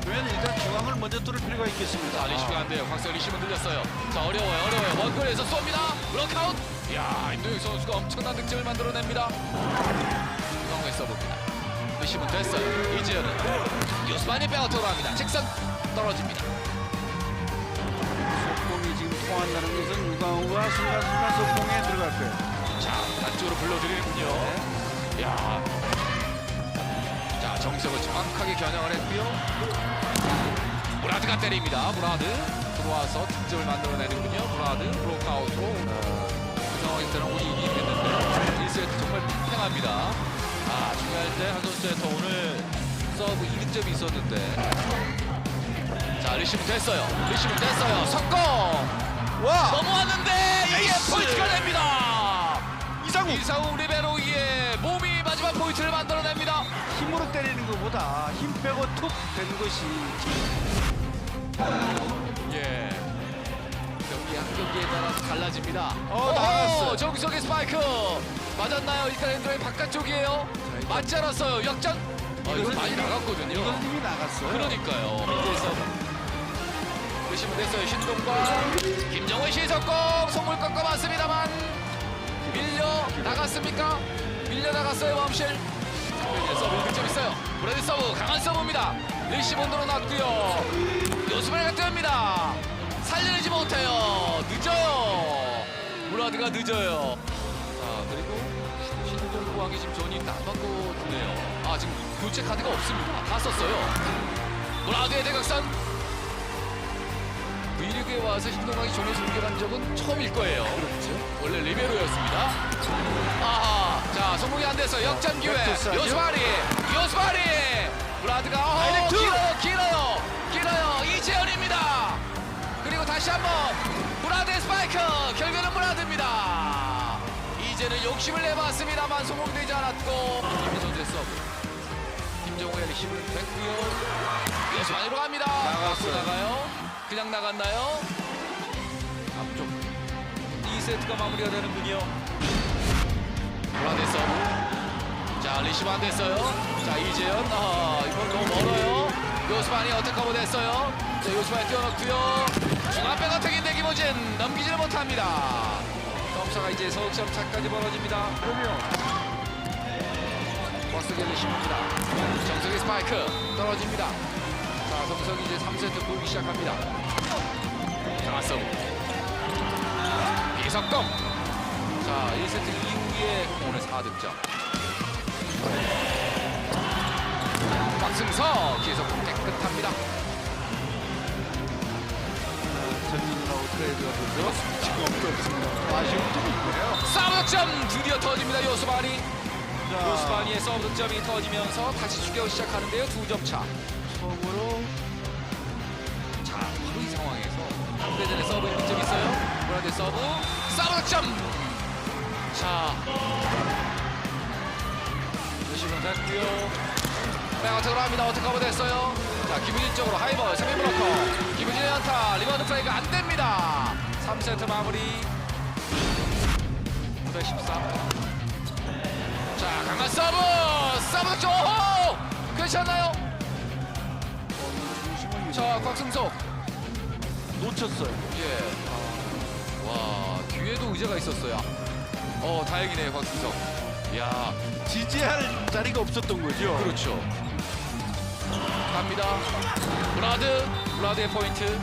일단 중앙을 먼저 뚫을 필요가 있겠습니다. 자, 리시브가 안 돼요. 광석 리시브 늘렸어요. 자, 어려워요. 원거리에서 쏩니다. 블록아웃. 이야, 임도혁 선수가 엄청난 득점을 만들어냅니다. 중앙에 써봅니다. 리시브 됐어요. 이재현은 요스바리 백아웃으로 합니다. 직선 떨어집니다. 속공이 지금 통한다는 것은 유광우가 순간순간 속공에 들어갈 거예요. 자, 안쪽으로 불러드리는군요. 야, 자, 정석을 정확하게 겨냥을 했고요. 무라드가 때립니다. 무라드 들어와서 득점을 만들어내는군요. 무라드 브로크아웃으로 그 상황에서는 오늘 이기게 됐는데 1세트 정말 팽팽합니다. 아, 중요할 때 한 선수의 더 오늘 서브 2득점이 있었는데 자, 리시브 됐어요. 성공! 와! 넘어왔는데 이게 에이스! 포인트가 됩니다. 이상우 리베로이의 몸이 마지막 포인트를 만들어냅니다. 힘으로 때리는 것보다 힘 빼고 툭 되는 것이 예. 경기 한 경기에 따라서 달라집니다. 나갔어요. 정석의 스파이크 맞았나요? 일단 엔드의 바깥쪽이에요. 맞지 않았어요. 역전. 이거 많이 나갔거든요. 이건 힘이 나갔어요. 그러니까요. 밑에서 리시브 됐어요. 신동과 김정은 시석공 송물 꺾어 맞습니다만 밀려 나갔습니까? 밀려 나갔어요. 멈실. 서브 득점 있어요. 브레드 서브 강한 서브입니다. 리시브 늘어났고요. 요스바리가 뜹니다. 살려내지 못해요. 늦어요. 무라드가 늦어요. 자, 그리고 신동구왕이 지금 전이 안 바꿔주네요. 아, 지금 교체 카드가 없습니다. 다 썼어요. 무라드의 대각선. V리그에 와서 신동광이 전에서 공격한 적은 처음일 거예요. 그렇죠. 원래 리베로였습니다. 아하, 자, 성공이 안 돼서 역전 기회. 요스바리. 무라드가 길어요. 이재현입니다. 그리고 다시 한번 무라드의 스파이크. 결국에는 무라드입니다. 이제는 욕심을 내봤습니다만 성공되지 않았고 김민 선수의 서브. 김정우의 리시브를 뺐고요. 요스바리로 갑니다. 나가요. 그냥 나갔나요? 앞쪽 2세트가 마무리가 되는군요. 무라드 서브. 자, 리시브 안 됐어요. 자, 이재현. 이건 너무 멀어요. 요스반이 어택커버 됐어요. 자, 요스반이 뛰어넣고요. 중앙 백어택인데 김호진 넘기지를 못합니다. 점차가 이제 서울점 차까지 벌어집니다. 버스게 리시브입니다. 정석의 스파이크 떨어집니다. 자, 정석이 이제 3세트 보이기 시작합니다. 장하성 이석검. 자, 1세트 이후에 오늘 4득점. 박승석 계속 깨끗합니다. 전민우하고 트레이드가 되죠. 지금 없습니다. 아쉬운 점이 있고요. 서브 득점 드디어 터집니다. 요스바니. 요스바니의 서브 득점이 터지면서 다시 추격을 시작하는데요. 2점 차. 처음으로 자, 바로 이 상황에서 상대전에 서브에 득점이 있어요. 브라데 서브 득점. 자, 요시는 됐고요. 백어택으로 합니다. 어택커버 됐어요. 자, 김유진 쪽으로 하이볼 3인 블로커. 김유진의 연타 리바운드 플레이가 안 됩니다. 3세트 마무리. 913. 자, 강한 서브 득점. 오호! 괜찮나요? 자, 곽승석 놓쳤어요. 예. 와, 뒤에도 의자가 있었어요. 다행이네요, 곽승석. 야, 지지할 자리가 없었던 거죠. 그렇죠. 갑니다. 블라드의 포인트.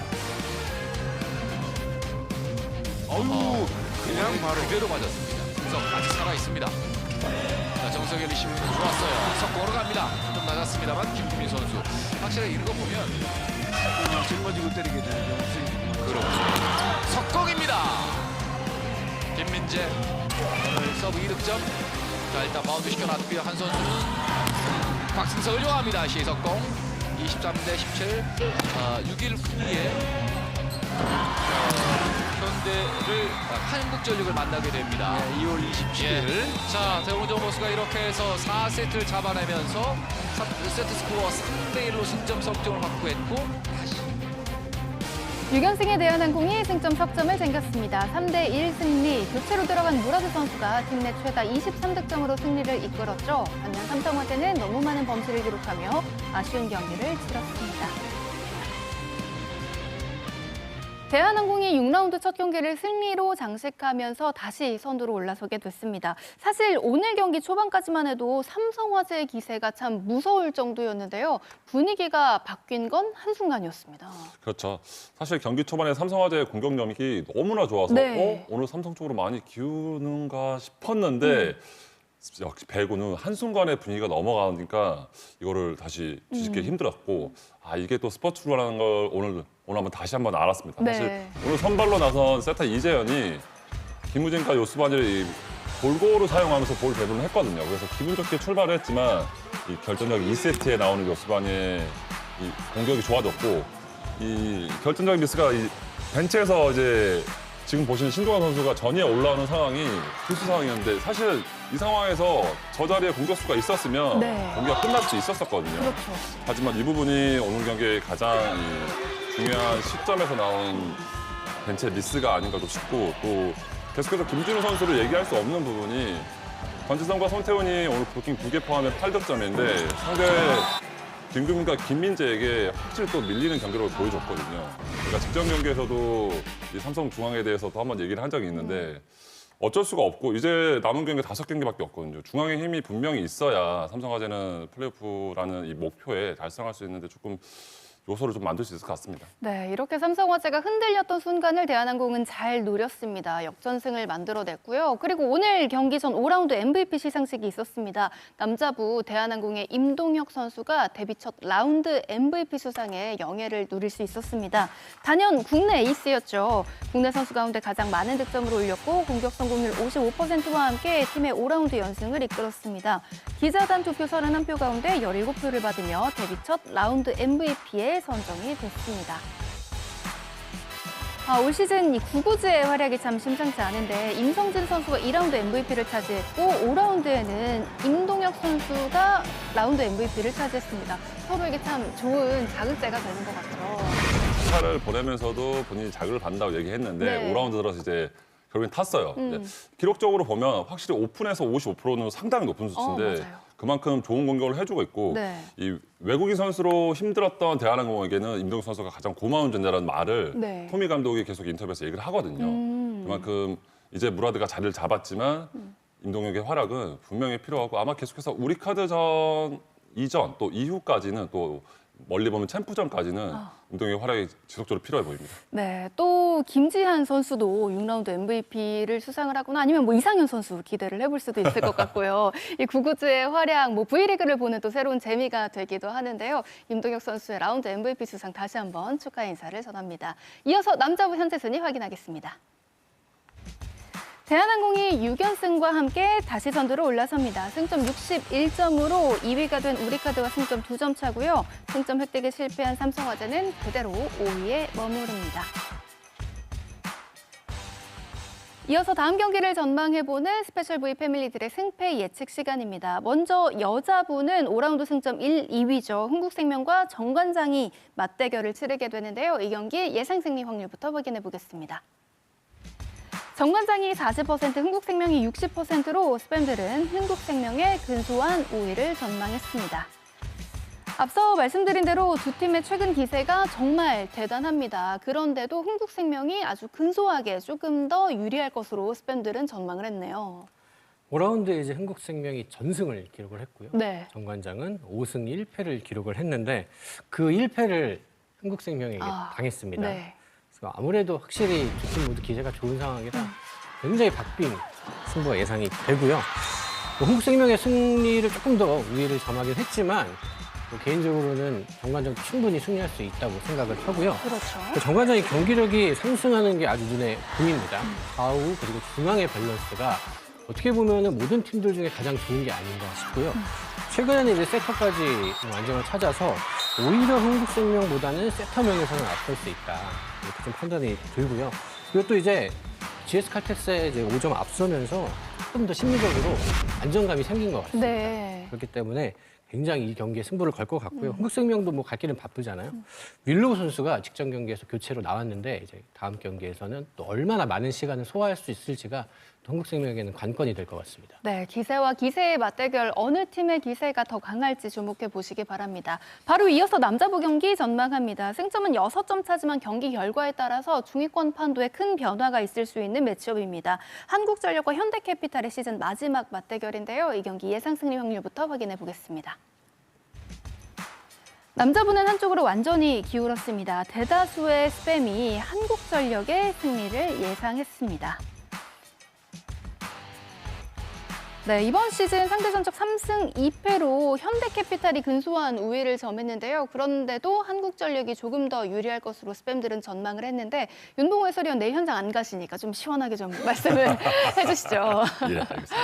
그냥 바로 그대로 맞았습니다. 승석 아직 살아 있습니다. 자, 정석의 리시브는 좋았어요. 석공으로 갑니다. 좀 낮았습니다만 김규민 선수 확실히 이런 거 보면 짊어지고 때리게 되는 경우. 그렇죠. 석공입니다. 김민재 서브 2득점. 자, 일단 바운드 시켜놨고요. 한 선수는 박승석을 요합니다. 시석공 23대 17. 6일 후에 현대를 한국전력을 만나게 됩니다. 2월 27일. 자, 대웅전 버스가 이렇게 해서 4세트를 잡아내면서 세트 스코어 3대1로 승점 석점을 확보했고 다시 6연승의 대한항공이 승점 석점을 챙겼습니다. 3대1 승리, 교체로 들어간 무라드 선수가 팀 내 최다 23득점으로 승리를 이끌었죠. 반면 삼성화재는 너무 많은 범실을 기록하며 아쉬운 경기를 치렀습니다. 대한항공이 6라운드 첫 경기를 승리로 장식하면서 다시 선두로 올라서게 됐습니다. 사실 오늘 경기 초반까지만 해도 삼성화재의 기세가 참 무서울 정도였는데요. 분위기가 바뀐 건 한순간이었습니다. 그렇죠. 사실 경기 초반에 삼성화재의 공격력이 너무나 좋아서 네. 오늘 삼성 쪽으로 많이 기우는가 싶었는데 역시 배구는 한순간에 분위기가 넘어가니까 이거를 다시 뒤집기 힘들었고 이게 또 스포츠라는 걸 오늘 한번 다시 한번 알았습니다. 네. 사실 오늘 선발로 나선 세타 이재현이 김우진과 요스바니를 이 골고루 사용하면서 볼 배분을 했거든요. 그래서 기분 좋게 출발을 했지만 이 결정적 2세트에 나오는 요스바니의 이 공격이 좋아졌고 이 결정적인 미스가 이 벤치에서 이제 지금 보시는 신동환 선수가 전위에 올라오는 상황이 필수 상황이었는데 사실 이 상황에서 저 자리에 공격수가 있었으면 네. 경기가 끝날 수 있었거든요. 그렇죠. 하지만 이 부분이 오늘 경기의 가장 이 중요한 시점에서 나온 벤치의 미스가 아닌가도 싶고 또 계속해서 김준우 선수를 얘기할 수 없는 부분이 권지성과 손태훈이 오늘 부킹 2개 포함해 8득점인데 상대 김규민과 김민재에게 확실히 또 밀리는 경기를 보여줬거든요. 그러니까 직전 경기에서도 이 삼성 중앙에 대해서도 한번 얘기를 한 적이 있는데 어쩔 수가 없고 이제 남은 경기 5경기밖에 없거든요. 중앙의 힘이 분명히 있어야 삼성화재는 플레이오프라는 이 목표에 달성할 수 있는데 조금 요소를 좀 만들 수 있을 것 같습니다. 네, 이렇게 삼성화재가 흔들렸던 순간을 대한항공은 잘 노렸습니다. 역전승을 만들어냈고요. 그리고 오늘 경기 전 5라운드 MVP 시상식이 있었습니다. 남자부 대한항공의 임동혁 선수가 데뷔 첫 라운드 MVP 수상에 영예를 누릴 수 있었습니다. 단연 국내 에이스였죠. 국내 선수 가운데 가장 많은 득점을 올렸고 공격 성공률 55%와 함께 팀의 5라운드 연승을 이끌었습니다. 기자단 투표 31표 가운데 17표를 받으며 데뷔 첫 라운드 MVP에 선정이 됐습니다. 올 시즌 이 구구즈의 활약이 참 심상치 않은데 임성진 선수가 2라운드 MVP를 차지했고 5라운드에는 임동혁 선수가 라운드 MVP를 차지했습니다. 서로에게 참 좋은 자극제가 되는 것 같아요. 시차를 보내면서도 본인이 자극을 받는다고 얘기했는데 네. 5라운드 들어서 이제 결국엔 탔어요. 기록적으로 보면 확실히 오픈에서 55%는 상당히 높은 수치인데 그만큼 좋은 공격을 해주고 있고 네. 이 외국인 선수로 힘들었던 대한항공에게는 임동혁 선수가 가장 고마운 존재라는 말을 네. 토미 감독이 계속 인터뷰에서 얘기를 하거든요. 그만큼 이제 무라드가 자리를 잡았지만 임동혁의 활약은 분명히 필요하고 아마 계속해서 우리카드전 이전 또 이후까지는 또 멀리 보면 챔프전까지는 임동혁의 활약이 지속적으로 필요해 보입니다. 네, 또 김지한 선수도 6라운드 MVP를 수상을 하거나 아니면 뭐 이상현 선수 기대를 해볼 수도 있을 것 같고요. 이 구구즈의 활약, 뭐 V리그를 보는 또 새로운 재미가 되기도 하는데요. 임동혁 선수의 라운드 MVP 수상 다시 한번 축하 인사를 전합니다. 이어서 남자부 현재 순위 확인하겠습니다. 대한항공이 6연승과 함께 다시 선두로 올라섭니다. 승점 61점으로 2위가 된 우리카드와 승점 2점 차고요. 승점 획득에 실패한 삼성화재는 그대로 5위에 머무릅니다. 이어서 다음 경기를 전망해보는 스페셜 V 패밀리들의 승패 예측 시간입니다. 먼저 여자부는 5라운드 승점 1, 2위죠. 흥국생명과 정관장이 맞대결을 치르게 되는데요. 이 경기 예상 승리 확률부터 확인해 보겠습니다. 정관장이 40%, 흥국생명이 60%로 스팸들은 흥국생명의 근소한 우위를 전망했습니다. 앞서 말씀드린 대로 두 팀의 최근 기세가 정말 대단합니다. 그런데도 흥국생명이 아주 근소하게 조금 더 유리할 것으로 스팸들은 전망을 했네요. 5라운드에 이제 흥국생명이 전승을 기록을 했고요. 네. 정관장은 5승 1패를 기록을 했는데 그 1패를 흥국생명에게 당했습니다. 네. 그래서 아무래도 확실히 두 팀 모두 기세가 좋은 상황이라 굉장히 박빙 승부가 예상이 되고요. 뭐 흥국생명의 승리를 조금 더 우위를 점하긴 했지만 뭐 개인적으로는 정관장도 충분히 승리할 수 있다고 생각을 하고요. 그렇죠. 정관장이 경기력이 상승하는 게 아주 눈에 보입니다. 좌우 그리고 중앙의 밸런스가 어떻게 보면은 모든 팀들 중에 가장 좋은 게 아닌가 싶고요. 최근에는 이제 세터까지 완전을 찾아서 오히려 흥국생명보다는 세터 면에서는 앞설 수 있다. 이렇게 좀 판단이 들고요. 그리고 또 이제 GS 칼텍스에 이제 5점 앞서면서 조금 더 심리적으로 안정감이 생긴 것 같습니다. 네. 그렇기 때문에 굉장히 이 경기에 승부를 걸 것 같고요. 흥국생명도 뭐 갈 길은 바쁘잖아요. 윌로우 선수가 직전 경기에서 교체로 나왔는데 이제 다음 경기에서는 또 얼마나 많은 시간을 소화할 수 있을지가 또 흥국생명에게는 관건이 될 것 같습니다. 네, 기세와 기세의 맞대결 어느 팀의 기세가 더 강할지 주목해 보시기 바랍니다. 바로 이어서 남자부 경기 전망합니다. 승점은 6점 차지만 경기 결과에 따라서 중위권 판도에 큰 변화가 있을 수 있는 매치업입니다. 한국전력과 현대캐피탈의 시즌 마지막 맞대결인데요. 이 경기 예상 승리 확률부터 확인해 보겠습니다. 남자부는 한쪽으로 완전히 기울었습니다. 대다수의 스팸이 한국전력의 승리를 예상했습니다. 네, 이번 시즌 상대 전적 3승 2패로 현대캐피탈이 근소한 우위를 점했는데요. 그런데도 한국전력이 조금 더 유리할 것으로 스팸들은 전망을 했는데 윤봉호 해설위원 내일 현장 안 가시니까 좀 시원하게 좀 말씀을 해주시죠. 예, 알겠습니다.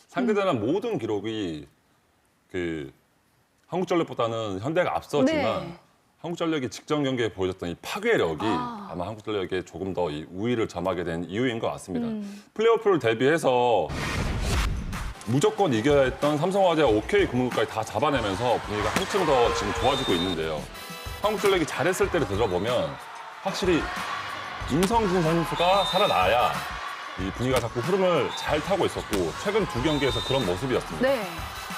상대전한 모든 기록이 그 한국전력보다는 현대가 앞서지만 네. 한국전력이 직전 경기에 보여줬던 이 파괴력이 아마 한국전력에 조금 더 이 우위를 점하게 된 이유인 것 같습니다. 플레이오프를 대비해서 무조건 이겨야 했던 삼성화재와 OK 금융까지 다 잡아내면서 분위기가 한층 더 지금 좋아지고 있는데요. 한국전력이 잘했을 때를 되돌아보면 확실히 임성진 선수가 살아나야 이 분위기가 자꾸 흐름을 잘 타고 있었고 최근 두 경기에서 그런 모습이었습니다. 네.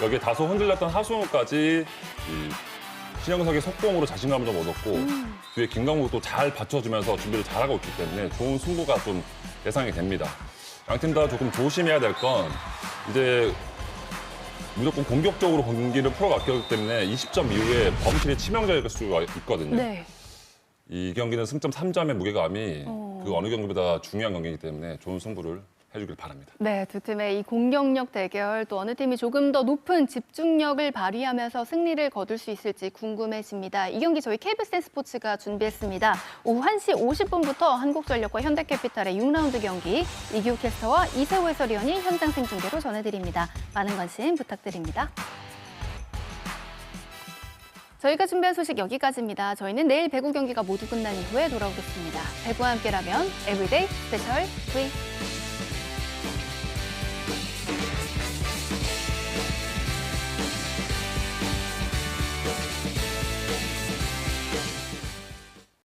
여기에 다소 흔들렸던 하승우까지 이 신영석의 속공으로 자신감을 좀 얻었고 뒤에 김강국도 잘 받쳐주면서 준비를 잘하고 있기 때문에 좋은 승부가 좀 예상이 됩니다. 양팀 다 조금 조심해야 될 건 이제 무조건 공격적으로 경기를 풀어갔기 때문에 20점 이후에 범실이 치명적일 수가 있거든요. 네. 이 경기는 승점 3점의 무게감이 그 어느 경기보다 중요한 경기이기 때문에 좋은 승부를 해주길 바랍니다. 네, 두 팀의 이 공격력 대결 또 어느 팀이 조금 더 높은 집중력을 발휘하면서 승리를 거둘 수 있을지 궁금해집니다. 이 경기 저희 KBS 스포츠가 준비했습니다. 오후 1시 50분부터 한국전력과 현대캐피탈의 6라운드 경기 이기호 캐스터와 이세호 해설위원이 현장 생중계로 전해드립니다. 많은 관심 부탁드립니다. 저희가 준비한 소식 여기까지입니다. 저희는 내일 배구 경기가 모두 끝난 이후에 돌아오겠습니다. 배구와 함께라면 에브리데이 스페셜 V.